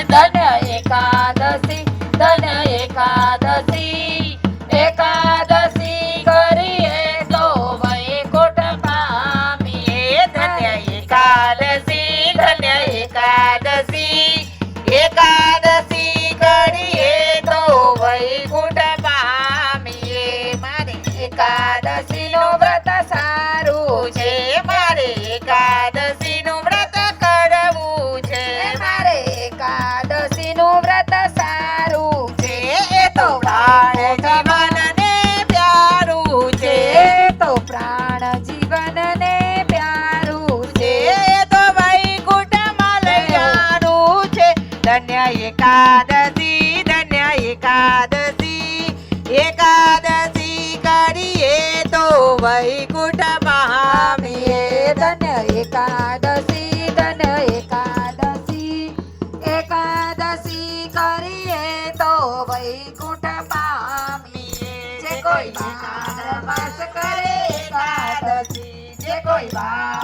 ધન્ય એકાદશી ધન્ય એકાદશી એકાદશી કરીએ તો વૈકુંઠ પામીએ ધન્ય એકાદશી ધન્ય એકાદશી એકાદશી કરીએ તો વૈકુંઠ પામીએ મારે એકાદશીનું વ્રત સારું છે મારે એકાદશીનું વ્રત કરવું છે મારે એકાદશીનું વ્રત સારું છે એ તો પ્રાણ જીવનને પ્યારું છે એ તો પ્રાણ જીવનને પ્યારું છે એ તો વૈકુંઠમાં લઈ જવાનું છે ધન્ય એકાદશી ધન્ય એકાદશી એકાદશી કરીએ તો વૈકુંઠ પામીએ ધન્ય એકાદશી ધન્ય એકાદશી એકાદશી કરીએ તો વૈકુંઠ પામીએ જે કોઈ બાર માસ કરે એકાદશી જે કોઈ બાર